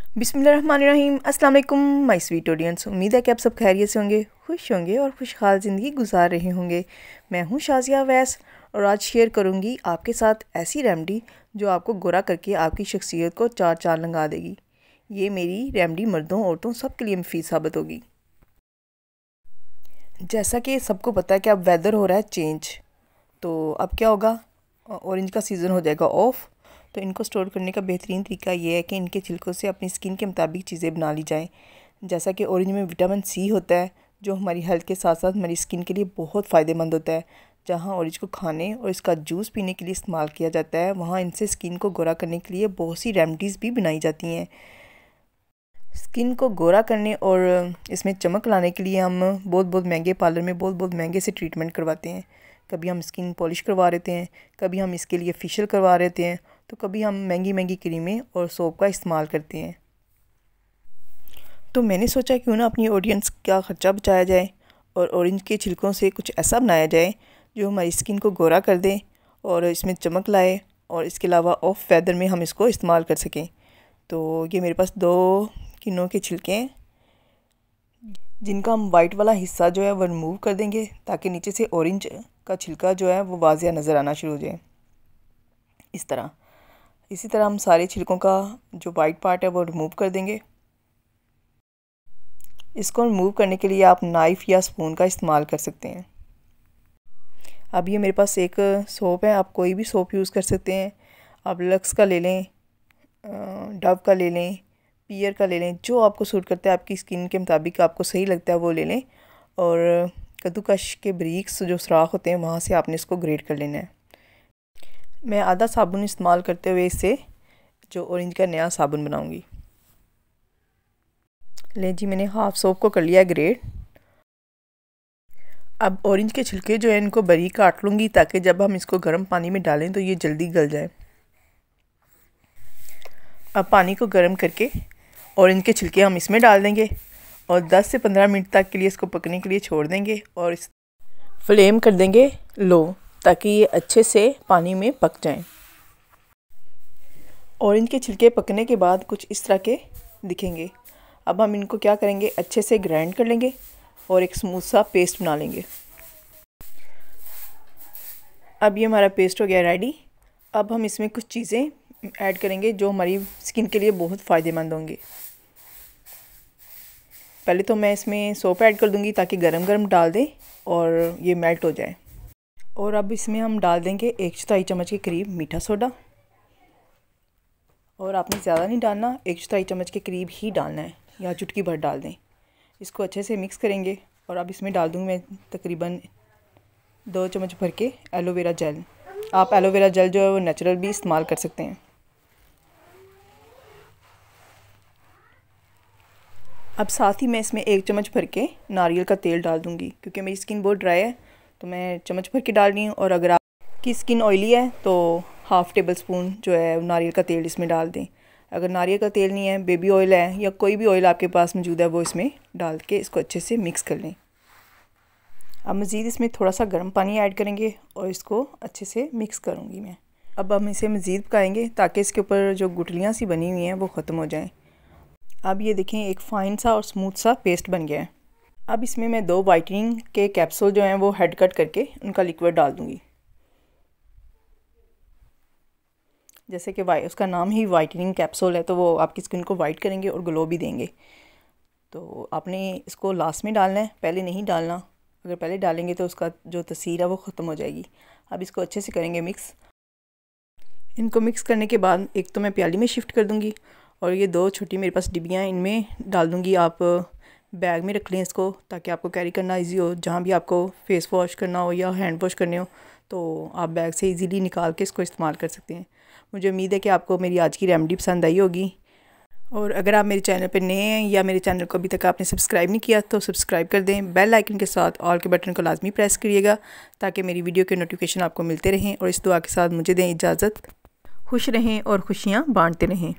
बिस्मिल्लाहिर्रहमानिर्रहीम। अस्सलाम वालेकुम माय स्वीट ऑडियंस। उम्मीद है कि आप सब खैरियत से होंगे, खुश होंगे और खुशहाल ज़िंदगी गुजार रहे होंगे। मैं हूं शाज़िया अवैस और आज शेयर करूंगी आपके साथ ऐसी रेमेडी जो आपको गोरा करके आपकी शख्सियत को चार चांद लगा देगी। ये मेरी रेमेडी मर्दों औरतों सब के लिए मुफीद साबित होगी। जैसा कि सबको पता है कि अब वेदर हो रहा है चेंज, तो अब क्या होगा, ऑरेंज का सीज़न हो जाएगा ऑफ। तो इनको स्टोर करने का बेहतरीन तरीका ये है कि इनके छिलकों से अपनी स्किन के मुताबिक चीज़ें बना ली जाएं। जैसा कि ऑरेंज में विटामिन सी होता है जो हमारी हेल्थ के साथ साथ हमारी स्किन के लिए बहुत फ़ायदेमंद होता है। जहाँ ऑरेंज को खाने और इसका जूस पीने के लिए इस्तेमाल किया जाता है, वहाँ इनसे स्किन को गोरा करने के लिए बहुत सी रेमेडीज़ भी बनाई जाती हैं। स्किन को गोरा करने और इसमें चमक लाने के लिए हम बहुत महंगे पार्लर में बहुत महंगे से ट्रीटमेंट करवाते हैं। कभी हम स्किन पॉलिश करवा लेते हैं, कभी हम इसके लिए फेशियल करवा लेते हैं, तो कभी हम महंगी क्रीमें और सोप का इस्तेमाल करते हैं। तो मैंने सोचा क्यों ना अपनी ऑडियंस का ख़र्चा बचाया जाए और ऑरेंज के छिलकों से कुछ ऐसा बनाया जाए जो हमारी स्किन को गोरा कर दे और इसमें चमक लाए, और इसके अलावा ऑफ वेदर में हम इसको इस्तेमाल कर सकें। तो ये मेरे पास 2 किन्नों के छिलके हैं जिनका हम वाइट वाला हिस्सा जो है वो रिमूव कर देंगे ताकि नीचे से ऑरेंज का छिलका जो है वो वाज़िया नज़र आना शुरू हो जाए। इसी तरह हम सारे छिलकों का जो वाइट पार्ट है वो रिमूव कर देंगे। इसको रिमूव करने के लिए आप नाइफ़ या स्पून का इस्तेमाल कर सकते हैं। अब ये मेरे पास एक सोप है, आप कोई भी सोप यूज़ कर सकते हैं। आप लक्स का ले लें, डव का ले लें, पियर का ले लें, जो आपको सूट करता है आपकी स्किन के मुताबिक आपको सही लगता है वो ले लें। और कद्दूकश के ब्रीक्स जो सुराख होते हैं वहाँ से आपने इसको ग्रेट कर लेना है। मैं आधा साबुन इस्तेमाल करते हुए इससे जो ऑरेंज का नया साबुन बनाऊंगी। ले जी, मैंने हाफ सोप को कर लिया ग्रेट। अब ऑरेंज के छिलके जो है इनको बारीक काट लूँगी ताकि जब हम इसको गर्म पानी में डालें तो ये जल्दी गल जाए। अब पानी को गर्म करके ऑरेंज के छिलके हम इसमें डाल देंगे और 10 से 15 मिनट तक के लिए इसको पकने के लिए छोड़ देंगे और इस फ्लेम कर देंगे लो ताकि ये अच्छे से पानी में पक जाएं। ऑरेंज के छिलके पकने के बाद कुछ इस तरह के दिखेंगे। अब हम इनको क्या करेंगे, अच्छे से ग्राइंड कर लेंगे और एक स्मूथ सा पेस्ट बना लेंगे। अब ये हमारा पेस्ट हो गया रेडी। अब हम इसमें कुछ चीज़ें ऐड करेंगे जो हमारी स्किन के लिए बहुत फ़ायदेमंद होंगे। पहले तो मैं इसमें सोप ऐड कर दूंगी ताकि गरम डाल दें और ये मेल्ट हो जाए। और अब इसमें हम डाल देंगे 1 चौथाई चम्मच के करीब मीठा सोडा, और आपने ज़्यादा नहीं डालना, 1 चौथाई चम्मच के करीब ही डालना है या चुटकी भर डाल दें। इसको अच्छे से मिक्स करेंगे और अब इसमें डाल दूँगी मैं तकरीबन 2 चम्मच भर के एलोवेरा जेल। आप एलोवेरा जेल जो है वो नेचुरल भी इस्तेमाल कर सकते हैं। अब साथ ही मैं इसमें 1 चम्मच भर के नारियल का तेल डाल दूँगी क्योंकि मेरी स्किन बहुत ड्राई है, तो मैं चम्मच भर के डाल रही हूँ। और अगर आपकी स्किन ऑयली है तो हाफ़ टेबल स्पून जो है नारियल का तेल इसमें डाल दें। अगर नारियल का तेल नहीं है, बेबी ऑयल है या कोई भी ऑयल आपके पास मौजूद है, वो इसमें डाल के इसको अच्छे से मिक्स कर लें। अब मज़ीद इसमें थोड़ा सा गर्म पानी ऐड करेंगे और इसको अच्छे से मिक्स करूँगी मैं। अब हम इसे मज़ीद पकाएंगे ताकि इसके ऊपर जो गुठलियाँ सी बनी हुई हैं वो ख़त्म हो जाएँ। अब ये देखें एक फ़ाइन सा और स्मूथ सा पेस्ट बन गया है। अब इसमें मैं 2 वाइटनिंग के कैप्सूल जो हैं वो हेड कट करके उनका लिक्विड डाल दूँगी। जैसे कि उसका नाम ही वाइटनिंग कैप्सूल है, तो वो आपकी स्किन को वाइट करेंगे और ग्लो भी देंगे। तो आपने इसको लास्ट में डालना है, पहले नहीं डालना। अगर पहले डालेंगे तो उसका जो तसीर है वो ख़त्म हो जाएगी। अब इसको अच्छे से करेंगे मिक्स। इनको मिक्स करने के बाद एक तो मैं प्याली में शिफ्ट कर दूँगी और ये 2 छोटी मेरे पास डिब्बियाँ इनमें डाल दूँगी। आप बैग में रख लें इसको ताकि आपको कैरी करना इजी हो। जहाँ भी आपको फेस वॉश करना हो या हैंड वॉश करने हो तो आप बैग से इजीली निकाल के इसको इस्तेमाल कर सकते हैं। मुझे उम्मीद है कि आपको मेरी आज की रेमेडी पसंद आई होगी। और अगर आप मेरे चैनल पर नए हैं या मेरे चैनल को अभी तक आपने सब्सक्राइब नहीं किया तो सब्सक्राइब कर दें। बेल आइकन के साथ ऑल के बटन को लाजमी प्रेस करिएगा ताकि मेरी वीडियो के नोटिफिकेशन आपको मिलते रहें। और इस दुआ के साथ मुझे दें इजाज़त। खुश रहें और खुशियाँ बांटते रहें।